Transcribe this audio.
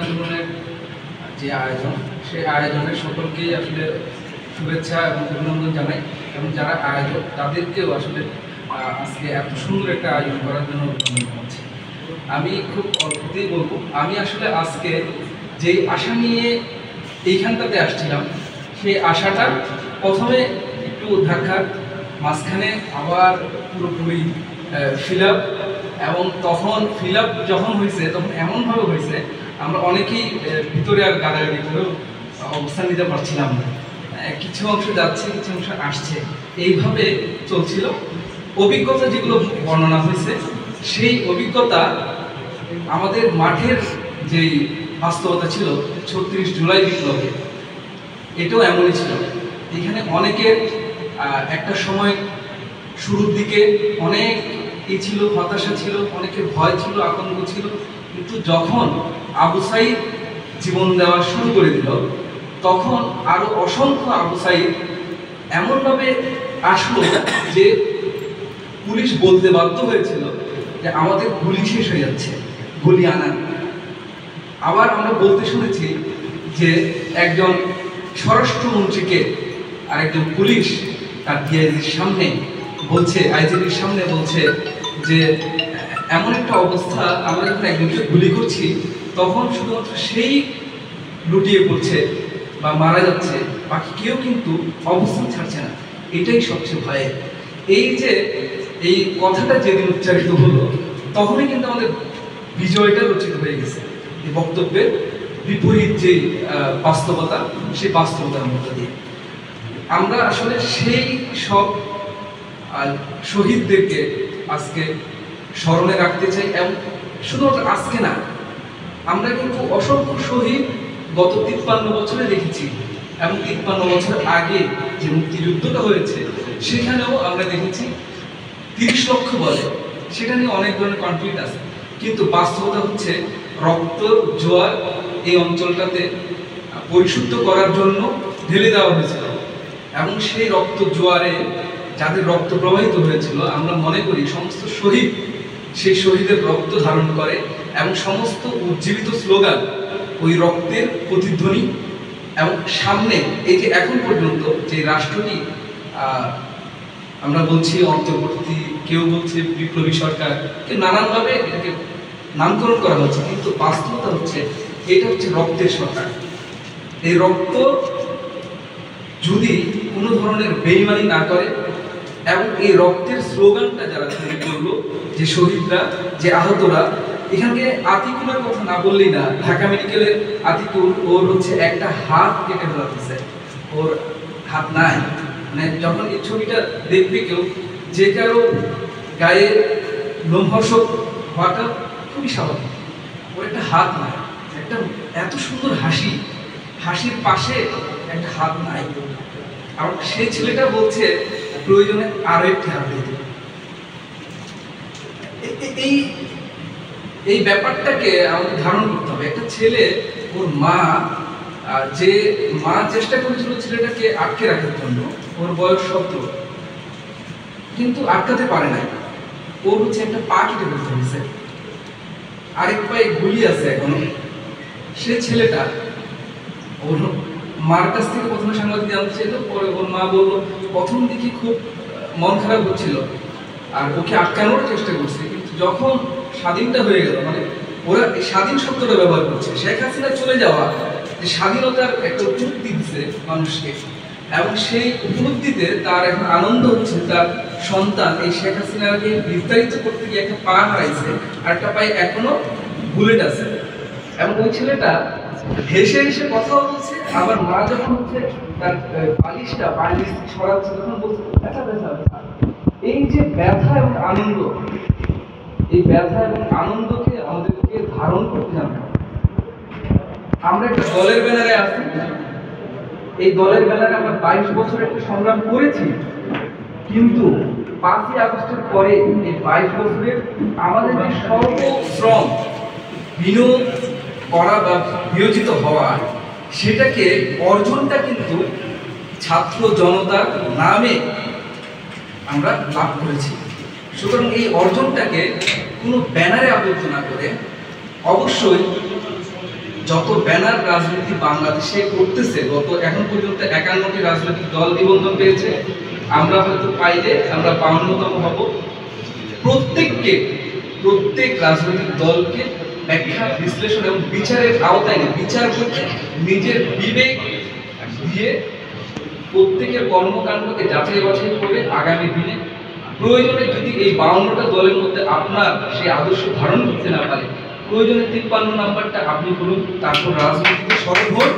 আন্দোলনের যে আয়োজন সেই আয়োজনে সকলকেই আসলে শুভেচ্ছা এবং অভিনন্দন জানাই এবং যারা আয়োজক তাদেরকেও আসলে আজকে এত সুন্দর একটা আয়োজন করার জন্য অভিনন্দন জানাচ্ছি। আমি খুব অল্পতেই বলবো, আমি আসলে আজকে যেই আশা নিয়ে এইখানটাতে আসছিলাম সেই আশাটা প্রথমে একটু ধাক্কা, মাঝখানে আবার পুরোপুরি ফিল আপ, এবং তখন ফিল আপ যখন হয়েছে তখন এমনভাবে হয়েছে আমরা অনেকেই ভিতরে আর গাড়াগাড়ি করেও অবস্থান নিতে পারছিলাম না। কিছু অংশ যাচ্ছে, কিছু অংশ আসছে, এইভাবে চলছিল। অভিজ্ঞতা যেগুলো বর্ণনা হয়েছে সেই অভিজ্ঞতা আমাদের মাঠের যেই বাস্তবতা ছিল ৩৬ জুলাই বিপ্লবে, এটাও এমনই ছিল। এখানে অনেকের একটা সময় শুরুর দিকে অনেক ছিল, হতাশা ছিল, অনেকের ভয় ছিল, আতঙ্ক ছিল, কিন্তু যখন আবু সাঈদ জীবন দেওয়া শুরু করে দিল তখন আরো অসংখ্য আবু সাঈদ এমনভাবে আসলো যে পুলিশ বলতে বাধ্য হয়েছিল যে আমাদের গুলি শেষ হয়ে যাচ্ছে, গুলি আনা। আবার আমরা বলতে শুনেছি যে একজন স্বরাষ্ট্রমন্ত্রীকে আর একজন পুলিশ তার ডিআইজির সামনে বলছে, আইজিপির সামনে বলছে যে এমন একটা অবস্থা, আমরা যখন একজনকে গুলি করছি তখন শুধুমাত্র সেই লুটিয়ে পড়ছে বা মারা যাচ্ছে, বাকি কেউ কিন্তু অবস্থান ছাড়ছে না। এটাই সবচেয়ে ভয়ের। এই যে এই কথাটা যেদিন উচ্চারিত হলো তখনই কিন্তু আমাদের বিজয়টা রচিত হয়ে গেছে। এই বক্তব্যের বিপরীত যে বাস্তবতা, সেই বাস্তবতার মধ্যে দিয়ে আমরা আসলে সেই সব শহীদদেরকে আজকে স্মরণে রাখতে চাই। এবং শুধুমাত্র আজকে না, আমরা কিন্তু অসংখ্য শহীদ গত ৫৩ বছরে দেখেছি, এবং ৫৩ বছর আগে যে মুক্তিযুদ্ধটা হয়েছে সেখানেও আমরা দেখেছি ৩০ লক্ষ বলে, সেটা নিয়ে অনেক ধরনের কনফ্লিক্ট আছে, কিন্তু বাস্তবতা হচ্ছে রক্ত জোয়ার এই অঞ্চলটাতে পরিশুদ্ধ করার জন্য ঢেলে দেওয়া হয়েছিল। এবং সেই রক্ত জোয়ারে যাদের রক্ত প্রবাহিত হয়েছিল, আমরা মনে করি সমস্ত শহীদ সেই শহীদের রক্ত ধারণ করে, এবং সমস্ত উজ্জীবিত স্লোগান ওই রক্তের প্রতিধ্বনি। এবং সামনে এই যে এখন পর্যন্ত যে রাষ্ট্রটি আমরা বলছি অন্তর্বর্তী, কেউ বলছে বিপ্লবী সরকার, কেউ নানানভাবে এটাকে নামকরণ করা হচ্ছে, কিন্তু বাস্তবতা হচ্ছে এটা হচ্ছে রক্তের সরকার। এই রক্ত যদি কোনো ধরনের বেইমানি না করে, এবং এই রক্তের স্লোগানটা যারা তৈরি করলো, যে শহীদরা, যে আহতরা, এখানে আতিকুলের কথা না বললেই না। ঢাকা মেডিকেলের আতিকুল, ওর হচ্ছে একটা হাত কেটে ফেলা হয়েছে, ওর হাত নাই। মানে যখন এই ছবিটা দেখবে কেউ, যে কারো গায়ে লোমহর্ষক হওয়াটা খুবই স্বাভাবিক। ওর একটা হাত নাই, একটা এত সুন্দর হাসি, হাসির পাশে একটা হাত নাই। আর সেই ছেলেটা বলছে প্রয়োজনে আরো একটি হাত দিতে। এই ব্যাপারটাকে আমাদের ধারণ করতে হবে। একটা ছেলে, ওর মা, যে মা চেষ্টা করেছিল ছেলেটাকে আটকে রাখার জন্য, ওর বয়স ১৭, কিন্তু আটকাতে পারে নাই। ওর হচ্ছে একটা পা কেটে ফেলতে হয়েছে, আরেক পায়ে গুলি আছে এখনো। সে ছেলেটা ওর মার কাছ থেকে প্রথমে সাংবাদিক জানতে চাইলো, পরে ওর মা বললো প্রথম দিকে খুব মন খারাপ হচ্ছিল আর ওকে আটকানোর চেষ্টা করছে, কিন্তু যখন স্বাধীনটা হয়ে গেল, মানে ওরা এই স্বাধীন শব্দটা ব্যবহার করছে, শেখ হাসিনা চলে যাওয়া যে স্বাধীনতার একটা উপলব্ধি দিচ্ছে মানুষকে, এবং সেই উপলব্ধিতে তার এখন আনন্দ হচ্ছে তার সন্তান এই শেখ হাসিনাকে বিস্তারিত করতে গিয়ে একটা পা হারাইছে, আর একটা পায়ে এখনো বুলেট আছে। এবং ওই ছেলেটা হেসে হেসে কথা বলছে, আবার মা যখন হচ্ছে তার বালিশটা পায়ের নিচ থেকে সরাচ্ছে তখন বলছে ব্যথা ব্যথা ব্যথা। এই যে ব্যথা এবং আনন্দ, এই ব্যথা এবং আনন্দকে আমাদেরকে ধারণ করতে জানতে হবে। আমরা একটা দলের ব্যানারে আছি, এই দলের ব্যানারে আমরা ২২ বছর একটা সংগ্রাম করেছি, কিন্তু ৫ই আগস্টের পরে এই ২২ বছরের আমাদের যে সর্বশ্রম বিনিয়োগ করা বা বিয়োজিত হওয়া, সেটাকে অর্জনটা কিন্তু ছাত্র জনতার নামে আমরা লাভ করেছি। সুতরাং এই অর্জনটাকে কোনো ব্যানারে আবদ্ধ না করে অবশ্যই যত ব্যানার রাজনীতি বাংলাদেশে করতেছে, গত এখন পর্যন্ত 51টি রাজনৈতিক দল নিবন্ধন পেয়েছে। আমরা হয়তো পাইলে আমরা 52তম হব। প্রত্যেক রাজনৈতিক দলকে ব্যাখ্যা, বিশ্লেষণ এবং বিচারের আওতায় বিচার করতে নিজের বিবেক দিয়ে প্রত্যেকের কর্মকাণ্ডকে যাচাই বাছাই করে আগামী দিনে প্রয়োজনে যদি এই 52টা দলের মধ্যে আপনার সেই আদর্শ ধারণ করতে না পারে, প্রয়োজনে 53 নাম্বারটা আপনি করুন, তারপর রাজনীতিতে সরব হন।